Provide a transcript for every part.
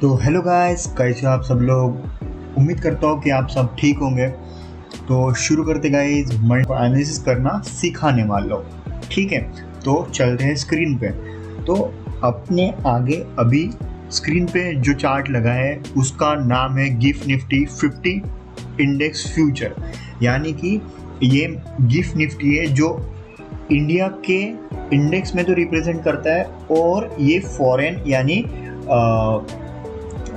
तो hello guys, कैसे हो आप सब लोग। उम्मीद करता हूँ कि आप सब ठीक होंगे। तो शुरू करते गाइस, मल्टी एनालिसिस करना सिखाने वाला हूँ। ठीक है, तो चलते हैं स्क्रीन पे। तो अपने आगे अभी स्क्रीन पे जो चार्ट लगा है उसका नाम है गिफ्ट निफ्टी 50 इंडेक्स फ्यूचर। यानी कि ये गिफ्ट निफ्टी है जो इंडिया के इंडेक्स में तो रिप्रेजेंट करता है, और ये फॉरेन यानी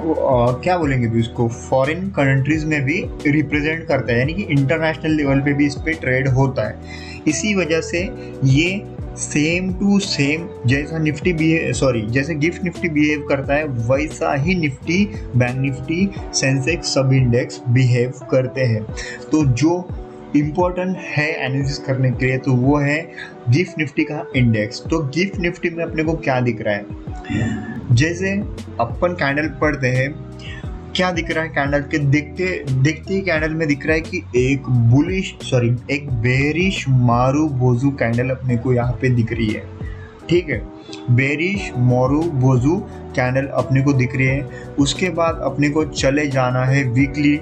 क्या बोलेंगे भी उसको, फॉरेन कंट्रीज में भी रिप्रेजेंट करता है, यानी कि इंटरनेशनल लेवल पे भी इस पे ट्रेड होता है। इसी वजह से ये सेम टू सेम जैसा निफ्टी बिहेव जैसे गिफ्ट निफ्टी बिहेव करता है वैसा ही निफ्टी, बैंक निफ्टी, सेंसेक्स सब इंडेक्स बिहेव करते हैं। तो जो इम्पोर्टेंट है एनालिसिस करने के लिए तो वो है गिफ्ट निफ्टी का इंडेक्स। तो गिफ्ट निफ्टी में अपने को क्या दिख रहा है, जैसे अपन कैंडल पढ़ते हैं, क्या दिख रहा है कैंडल के देखते देखते ही कैंडल में दिख रहा है कि एक बेरिश मारुबोजू कैंडल अपने को यहाँ पे दिख रही है। ठीक है, बेरिश मारुबोजू कैंडल अपने को दिख रही है। उसके बाद अपने को चले जाना है वीकली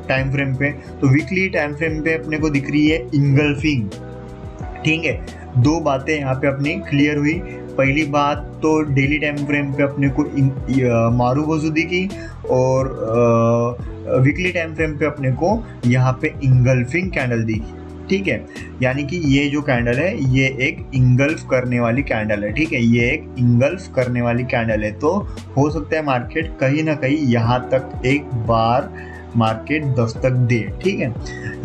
टाइम फ्रेम पे। तो वीकली टाइम फ्रेम पे अपने को दिख रही है इंगल्फिंग। ठीक है, दो बातें यहाँ पे अपनी क्लियर हुई। पहली बात तो डेली टाइम फ्रेम पे अपने को मारुबोजू दिखी, और वीकली टाइम फ्रेम पे अपने को यहाँ पे इंगल्फिंग कैंडल दिखी। ठीक है, यानी कि ये जो कैंडल है ये एक इंगल्फ करने वाली कैंडल है। ठीक है, ये एक इंगल्फ करने वाली कैंडल है। तो हो सकता है मार्केट कहीं ना कहीं यहाँ तक एक बार मार्केट दस्तक दे। ठीक है,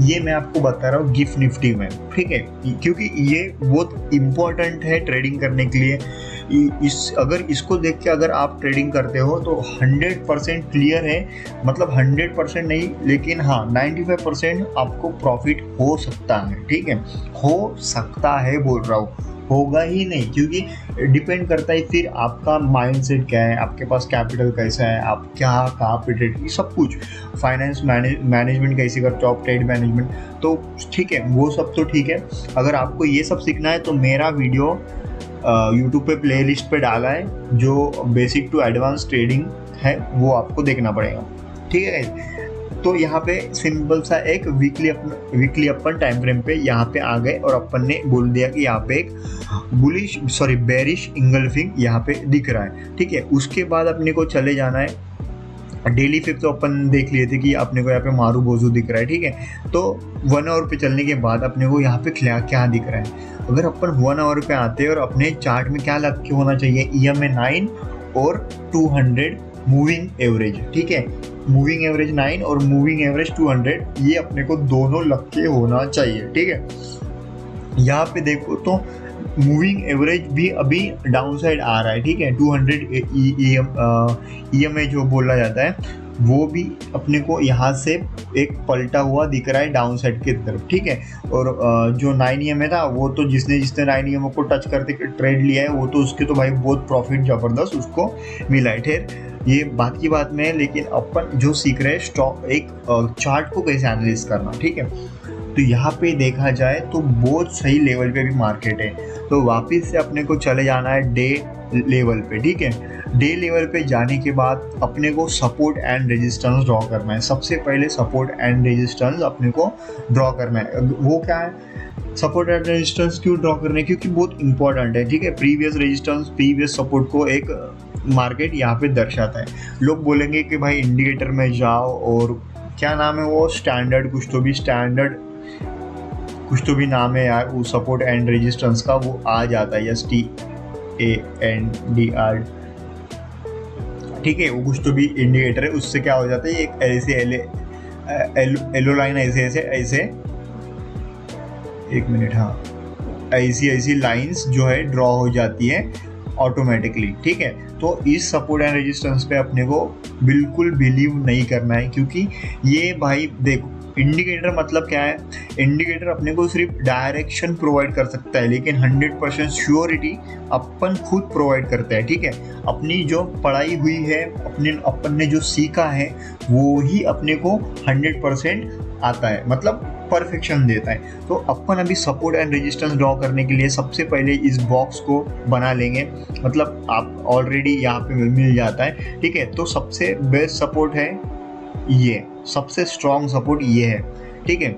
ये मैं आपको बता रहा हूँ गिफ्ट निफ्टी में। ठीक है, क्योंकि ये बहुत इम्पोर्टेंट है ट्रेडिंग करने के लिए। अगर इसको देख के अगर आप ट्रेडिंग करते हो तो 100% क्लियर है, मतलब 100% नहीं लेकिन हाँ 95% आपको प्रॉफिट हो सकता है। ठीक है, हो सकता है बोल रहा हूँ, होगा ही नहीं, क्योंकि डिपेंड करता है फिर आपका माइंडसेट क्या है, आपके पास कैपिटल कैसा है, आप क्या कहाँ पे ट्रेड, ये सब कुछ, फाइनेंस मैनेजमेंट कैसे करते हो आप, ट्रेड मैनेजमेंट। तो ठीक है, वो सब तो ठीक है। अगर आपको ये सब सीखना है तो मेरा वीडियो यूट्यूब पे प्लेलिस्ट पे डाला है, जो बेसिक टू एडवांस ट्रेडिंग है, वो आपको देखना पड़ेगा। ठीक है, तो यहाँ पे सिंपल सा एक वीकली अपन टाइम फ्रेम पे यहाँ पे आ गए, और अपन ने बोल दिया कि यहाँ पे एक बेरिश इंगल्फिंग यहाँ पे दिख रहा है। ठीक है, उसके बाद अपने को चले जाना है डेली पे। तो अपन देख लिए थे कि अपने को यहाँ पे मारुबोजू दिख रहा है। ठीक है, तो 1 आवर पे चलने के बाद अपने को यहाँ पे क्या दिख रहा है। अगर अपन 1 आवर पे आते हैं और अपने चार्ट में क्या लग के होना चाहिए, EMA 9 और 200 मूविंग एवरेज। ठीक है, मूविंग एवरेज 9 और मूविंग एवरेज 200, ये अपने को दोनों लग के होना चाहिए। ठीक है, यहाँ पे देखो तो मूविंग एवरेज भी अभी डाउन साइड आ रहा है। ठीक है, 200 EMA जो बोला जाता है वो भी अपने को यहाँ से एक पलटा हुआ दिख रहा है डाउन साइड की तरफ। ठीक है, और जो 9 EMA था वो तो जिसने 9 EMA को टच करते ट्रेड लिया है वो तो उसके तो भाई बहुत प्रॉफिट ज़बरदस्त उसको मिला है। ठेर, ये बात की बात में है, लेकिन अपन जो सीख रहे हैं स्टॉक एक चार्ट को कैसे एनालिसिस करना। ठीक है, तो यहाँ पे देखा जाए तो बहुत सही लेवल पे भी मार्केट है। तो वापस से अपने को चले जाना है डे लेवल पे। ठीक है, डे लेवल पे जाने के बाद अपने को सपोर्ट एंड रेजिस्टेंस ड्रॉ करना है। सबसे पहले सपोर्ट एंड रेजिस्टेंस अपने को ड्रॉ करना है। वो क्या है, सपोर्ट एंड रेजिस्टेंस क्यों ड्रॉ करने, क्योंकि बहुत इंपॉर्टेंट है। ठीक है, प्रीवियस रेजिस्टेंस प्रीवियस सपोर्ट को एक मार्केट यहाँ पे दर्शाता है। लोग बोलेंगे कि भाई इंडिकेटर में जाओ, और क्या नाम है वो, स्टैंडर्ड कुछ तो भी नाम है यार वो सपोर्ट एंड रेजिस्टेंस का, वो आ जाता है STANDR। ठीक है, वो कुछ तो भी इंडिकेटर है, उससे क्या हो जाता है, एक ऐसे एलो लाइन ऐसे एक मिनट, हाँ, ऐसी लाइंस जो है ड्रॉ हो जाती है ऑटोमेटिकली। ठीक है, तो इस सपोर्ट एंड रेजिस्टेंस पे अपने को बिल्कुल बिलीव नहीं करना है, क्योंकि ये भाई देखो इंडिकेटर मतलब क्या है, इंडिकेटर अपने को सिर्फ डायरेक्शन प्रोवाइड कर सकता है, लेकिन 100% श्योरिटी अपन खुद प्रोवाइड करता है। ठीक है, अपनी जो पढ़ाई हुई है, अपन ने जो सीखा है वो ही अपने को 100% आता है। मतलब परफेक्शन देता है। तो अपन अभी सपोर्ट एंड रेजिस्टेंस ड्रॉ करने के लिए सबसे पहले इस बॉक्स को बना लेंगे, मतलब आप ऑलरेडी यहाँ पे मिल जाता है, ठीक है। तो सबसे बेस्ट सपोर्ट है ये, सबसे स्ट्रॉन्ग सपोर्ट ये है, ठीक है।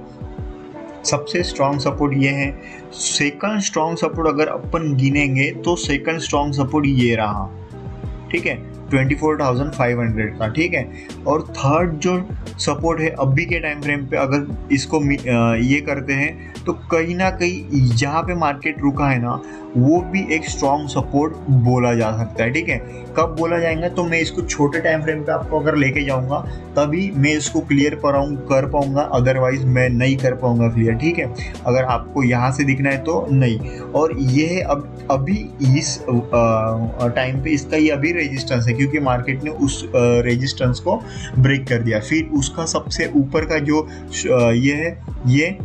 सबसे स्ट्रॉन्ग सपोर्ट ये है। सेकंड स्ट्रॉन्ग सपोर्ट अगर अपन गिनेंगे तो सेकंड स्ट्रॉन्ग सपोर्ट ये रहा, ठीक है, 24,500 का, ठीक है। और थर्ड जो सपोर्ट है अभी के टाइम फ्रेम पे अगर इसको ये करते हैं तो कहीं ना कहीं जहाँ पे मार्केट रुका है ना वो भी एक स्ट्रॉन्ग सपोर्ट बोला जा सकता है, ठीक है। कब बोला जाएगा तो मैं इसको छोटे टाइम फ्रेम पे आपको अगर लेके जाऊंगा तभी मैं इसको क्लियर कर पाऊंगा, अदरवाइज मैं नहीं कर पाऊंगा क्लियर, ठीक है। अगर आपको यहाँ से दिखना है तो नहीं। और ये अभी इस टाइम पे इसका ये अभी रेजिस्टेंस है क्योंकि मार्केट ने उस रेजिस्टेंस को ब्रेक कर दिया। फिर उसका सबसे ऊपर का जो ये है ये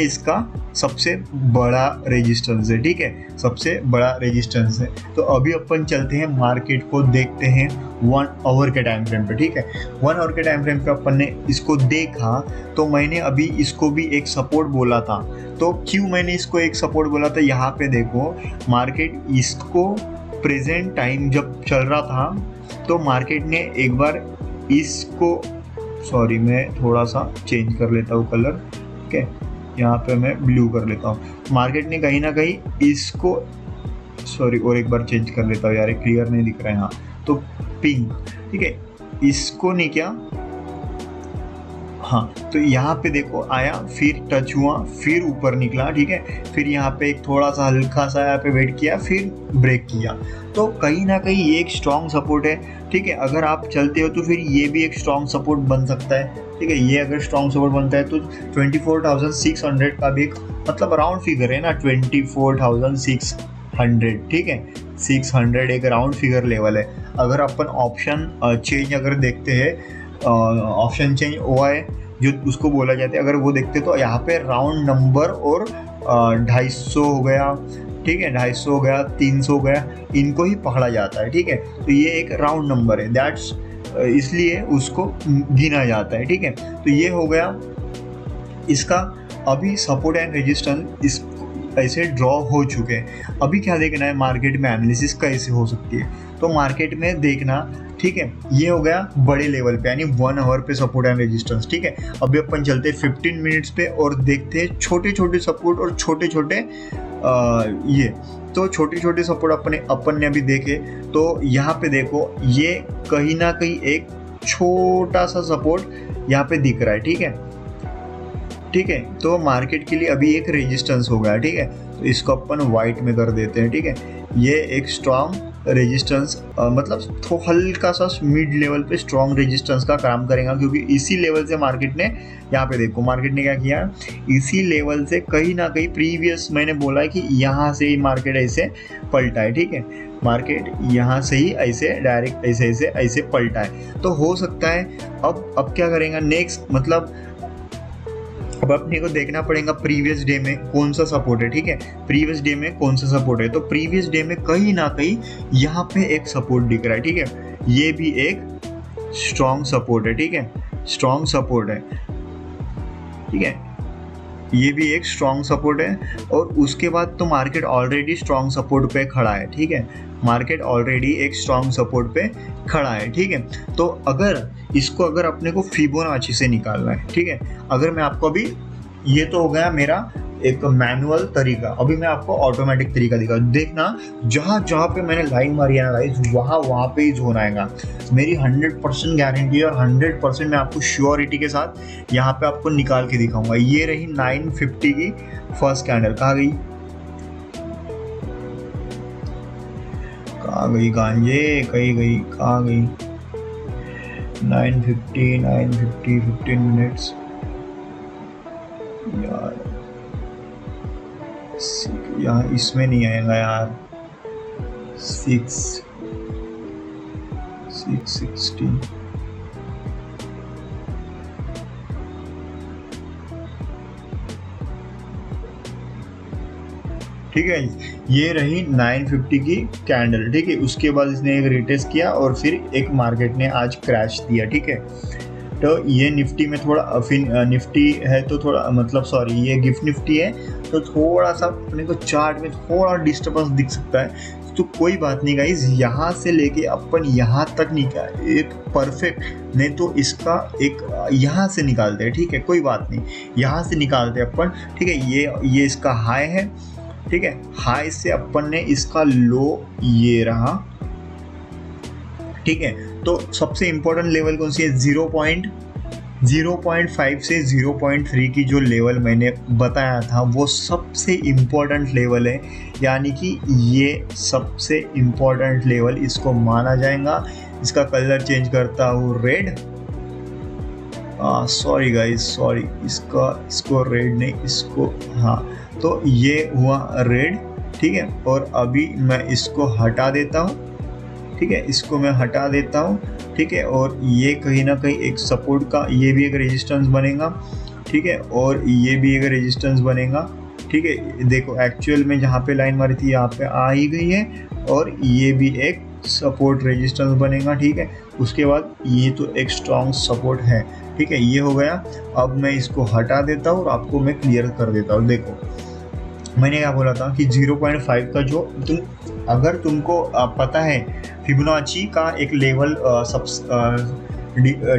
इसका सबसे बड़ा रेजिस्टेंस है, ठीक है, सबसे बड़ा रेजिस्टेंस है। तो अभी अपन चलते हैं मार्केट को देखते हैं 1 आवर के टाइम फ्रेम पे, ठीक है। 1 आवर के टाइम फ्रेम पे अपन ने इसको देखा तो मैंने अभी इसको भी एक सपोर्ट बोला था। तो क्यों मैंने इसको एक सपोर्ट बोला था, यहाँ पे देखो मार्केट इसको प्रेजेंट टाइम जब चल रहा था तो मार्केट ने एक बार इसको, सॉरी मैं थोड़ा सा चेंज कर लेता हूँ कलर, ठीक है, यहाँ पे मैं ब्लू कर लेता हूँ। मार्केट ने कहीं ना कहीं इसको, सॉरी और एक बार चेंज कर लेता हूँ यार, क्लियर नहीं दिख रहा है, हाँ तो पिंक, ठीक है, इसको नहीं क्या, हाँ तो यहाँ पे देखो आया, फिर टच हुआ, फिर ऊपर निकला, ठीक है, फिर यहाँ पे एक थोड़ा सा हल्का सा यहाँ पे वेट किया, फिर ब्रेक किया। तो कहीं ना कहीं ये एक स्ट्रॉन्ग सपोर्ट है, ठीक है। अगर आप चलते हो तो फिर ये भी एक स्ट्रॉन्ग सपोर्ट बन सकता है, ठीक है। ये अगर स्ट्रॉन्ग सपोर्ट बनता है तो 24,600 का भी एक मतलब राउंड फिगर है ना, 24,600, ठीक है, 600 एक राउंड फिगर लेवल है। अगर अपन ऑप्शन चेंज अगर देखते हैं, ऑप्शन चेंज OI जो उसको बोला जाता है, अगर वो देखते तो यहाँ पे राउंड नंबर और 250 हो गया, ठीक है, 250 हो गया, 300 हो गया, इनको ही पकड़ा जाता है, ठीक है। तो ये एक राउंड नंबर है, दैट्स इसलिए उसको गिना जाता है, ठीक है। तो ये हो गया इसका। अभी सपोर्ट एंड रेजिस्टेंस इस ऐसे ड्रॉ हो चुके हैं। अभी क्या देखना है, मार्केट में एनालिसिस कैसे हो सकती है, तो मार्केट में देखना, ठीक है, ये हो गया बड़े लेवल पे यानी 1 आवर पे सपोर्ट एंड रेजिस्टेंस, ठीक है। अभी अपन चलते हैं 15 मिनट्स पे और देखते हैं छोटे छोटे सपोर्ट और छोटे छोटे ये, तो छोटे छोटे सपोर्ट अपन ने अभी देखे। तो यहाँ पे देखो ये कहीं ना कहीं एक छोटा सा सपोर्ट यहाँ पे दिख रहा है, ठीक है, ठीक है। तो मार्केट के लिए अभी एक रेजिस्टेंस हो गया, ठीक है। तो इसको अपन वाइट में कर देते हैं, ठीक है। ये एक स्ट्रॉन्ग रेजिस्टेंस मतलब तो हल्का सा मिड लेवल पे स्ट्रॉन्ग रेजिस्टेंस का काम करेगा, क्योंकि इसी लेवल से मार्केट ने, यहाँ पे देखो मार्केट ने क्या किया, इसी लेवल से कहीं ना कहीं प्रीवियस मैंने बोला है कि यहाँ से ही मार्केट ऐसे पलटा है, ठीक है, मार्केट यहाँ से ही ऐसे डायरेक्ट ऐसे पलटा है। तो हो सकता है अब क्या करेंगे नेक्स्ट, मतलब अब अपने को देखना पड़ेगा प्रीवियस डे में कौन सा सपोर्ट है, ठीक है, प्रीवियस डे में कौन सा सपोर्ट है। तो प्रीवियस डे में कहीं ना कहीं यहाँ पे एक सपोर्ट दिख रहा है, ठीक है, ये भी एक स्ट्रॉन्ग सपोर्ट है, ठीक है, स्ट्रॉन्ग सपोर्ट है, ठीक है, ये भी एक स्ट्रॉन्ग सपोर्ट है। और उसके बाद तो मार्केट ऑलरेडी स्ट्रॉन्ग सपोर्ट पे खड़ा है, ठीक है, मार्केट ऑलरेडी एक स्ट्रॉन्ग सपोर्ट पे खड़ा है, ठीक है। तो अगर इसको अगर अपने को फिबोनाची से निकालना है, ठीक है, अगर मैं आपको अभी, ये तो हो गया मेरा एक मैनुअल तरीका, अभी मैं आपको ऑटोमेटिक तरीका दिखा, देखना जहाँ जहाँ पे मैंने लाइन मारी है ना गाइस, वहाँ पे ही जोन आएगा, मेरी 100% गारंटी और 100% मैं आपको श्योरिटी के साथ यहाँ पे आपको निकाल के दिखाऊंगा। ये रही 950 की फर्स्ट कैंडल, कहाँ गई गांजे, कहाँ गई 950 15 मिनट्स यार, यहाँ इसमें नहीं आएगा यार, 660 ठीक है। ये रही 950 की कैंडल, ठीक है। उसके बाद इसने एक रिटेस्ट किया और फिर एक मार्केट ने आज क्रैश दिया, ठीक है। तो ये निफ्टी में थोड़ा निफ्टी है तो थोड़ा मतलब सॉरी ये गिफ्ट निफ्टी है तो थोड़ा सा अपने को चार्ट में थोड़ा डिस्टर्बेंस दिख सकता है। तो कोई बात नहीं गाइज, यहाँ से लेके अपन यहाँ तक निकाल एक परफेक्ट, नहीं तो इसका एक यहाँ से निकालते हैं, ठीक है, कोई बात नहीं, यहाँ से निकालते हैं अपन, ठीक है। ये इसका हाई है, ठीक है, हाई से अपन ने इसका लो ये रहा, ठीक है। तो सबसे इंपॉर्टेंट लेवल कौन सी है, 0.5 से 0.3 की जो लेवल मैंने बताया था वो सबसे इम्पोर्टेंट लेवल है, यानी कि ये सबसे इम्पोर्टेंट लेवल इसको माना जाएगा। इसका कलर चेंज करता हूँ रेड, सॉरी गाइस सॉरी, इसको रेड नहीं, इसको हाँ, तो ये हुआ रेड, ठीक है। और अभी मैं इसको हटा देता हूँ, ठीक है, इसको मैं हटा देता हूँ, ठीक है। और ये कहीं ना कहीं एक सपोर्ट का, ये भी एक रेजिस्टेंस बनेगा, ठीक है, और ये भी एक रेजिस्टेंस बनेगा, ठीक है। देखो एक्चुअल में जहाँ पे लाइन मारी थी यहाँ पे आ ही गई है, और ये भी एक सपोर्ट रेजिस्टेंस बनेगा, ठीक है। उसके बाद ये तो एक स्ट्रॉन्ग सपोर्ट है, ठीक है, ये हो गया। अब मैं इसको हटा देता हूँ और आपको मैं क्लियर कर देता हूँ। देखो मैंने क्या बोला था कि 0.5 का जो अगर तुमको पता है फिबोनाची का एक लेवल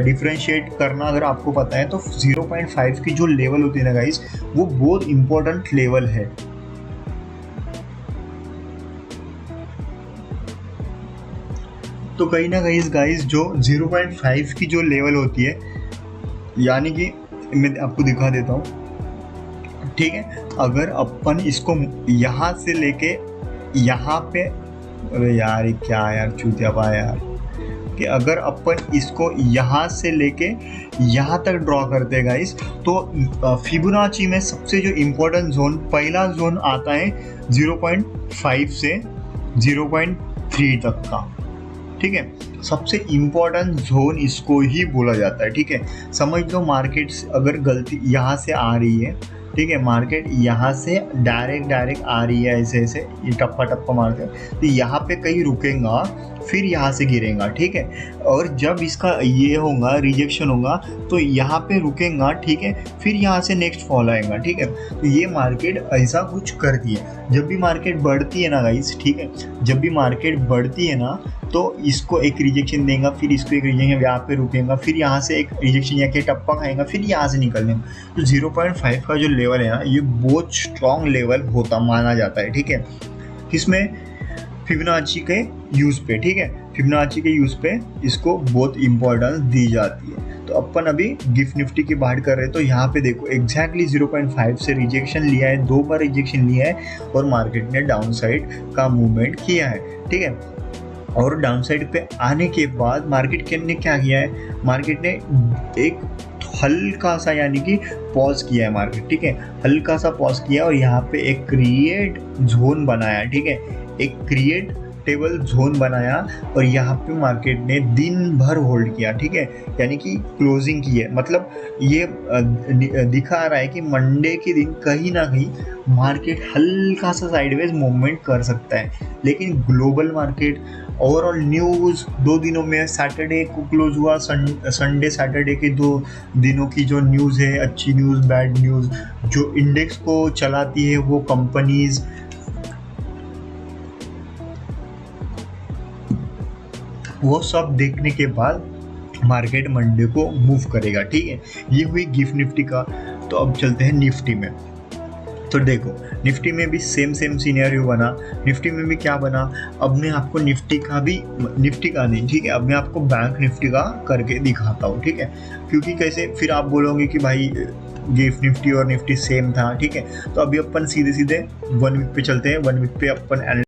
डिफरेंशिएट करना अगर आपको पता है, तो 0.5 की जो लेवल होती है ना गाइस, वो बहुत इंपॉर्टेंट लेवल है। तो कहीं ना कहीं गाइस जो 0.5 की जो लेवल होती है, यानी कि मैं आपको दिखा देता हूँ, ठीक है। अगर अपन इसको यहाँ से लेके यहाँ पे, अरे यार ये क्या यार चूतिया पा यार, कि अगर अपन इसको यहाँ से लेके यहाँ तक ड्रॉ करते हैं गाइस, तो फिबोनाची में सबसे जो इम्पोर्टेंट जोन, पहला जोन आता है 0.5 से 0.3 तक का, ठीक है। सबसे इम्पोर्टेंट जोन इसको ही बोला जाता है, ठीक है। समझ लो मार्केट अगर गलती यहाँ से आ रही है, ठीक है, मार्केट यहाँ से डायरेक्ट आ रही है, ऐसे ये टप्पा मारते हैं, तो यहाँ पे कहीं रुकेगा, फिर यहाँ से गिरेगा, ठीक है। और जब इसका ये होगा रिजेक्शन होगा तो यहाँ पे रुकेगा, ठीक है, फिर यहाँ से नेक्स्ट फॉल आएगा, ठीक है। तो ये मार्केट ऐसा कुछ करती है। जब भी मार्केट बढ़ती है ना गाइस, ठीक है, जब भी मार्केट बढ़ती है ना, तो इसको एक रिजेक्शन देगा, फिर इसको एक रिजेक्शन, यहाँ पे रुकेगा, फिर यहाँ से एक रिजेक्शन या के टप्पा खाएगा, फिर यहाँ से निकलेगा। तो 0.5 का जो लेवल है ना, ये बहुत स्ट्रॉन्ग लेवल होता माना जाता है, ठीक है। किसमें, फिबोनाची के यूज़ पे, ठीक है, फिबोनाची के यूज़ पे इसको बहुत इंपॉर्टेंस दी जाती है। तो अपन अभी गिफ्ट निफ्टी की बात कर रहे हैं, तो यहाँ पे देखो एग्जैक्टली 0.5 से रिजेक्शन लिया है, 2 बार रिजेक्शन लिया है, और मार्केट ने डाउन साइड का मूवमेंट किया है, ठीक है। और डाउन साइड पे आने के बाद मार्केट ने क्या किया है, मार्केट ने एक हल्का सा यानी कि पॉज किया है मार्केट, ठीक है, हल्का सा पॉज किया और यहाँ पे एक क्रिएट जोन बनाया, ठीक है, एक क्रिएट टेबल जोन बनाया, और यहाँ पे मार्केट ने दिन भर होल्ड किया, ठीक है, यानी कि क्लोजिंग की है। मतलब ये दिखा रहा है कि मंडे के दिन कहीं ना कहीं मार्केट हल्का सा साइडवेज मूवमेंट कर सकता है, लेकिन ग्लोबल मार्केट ओवरऑल न्यूज़ 2 दिनों में, सैटरडे को क्लोज हुआ, संडे सैटरडे के 2 दिनों की जो न्यूज़ है, अच्छी न्यूज़ बैड न्यूज़, जो इंडेक्स को चलाती है वो कंपनीज, वो सब देखने के बाद मार्केट मंडे को मूव करेगा, ठीक है। ये हुई गिफ्ट निफ्टी का। तो अब चलते हैं निफ्टी में। तो देखो निफ्टी में भी सेम सिनेरियो बना। निफ्टी में भी क्या बना, अब मैं आपको निफ्टी का नहीं, ठीक है, अब मैं आपको बैंक निफ्टी का करके दिखाता हूँ, ठीक है। क्योंकि कैसे फिर आप बोलोगे कि भाई गिफ्ट निफ्टी और निफ्टी सेम था, ठीक है। तो अभी अपन सीधे 1 वीक पे चलते हैं। 1 वीक पे अपन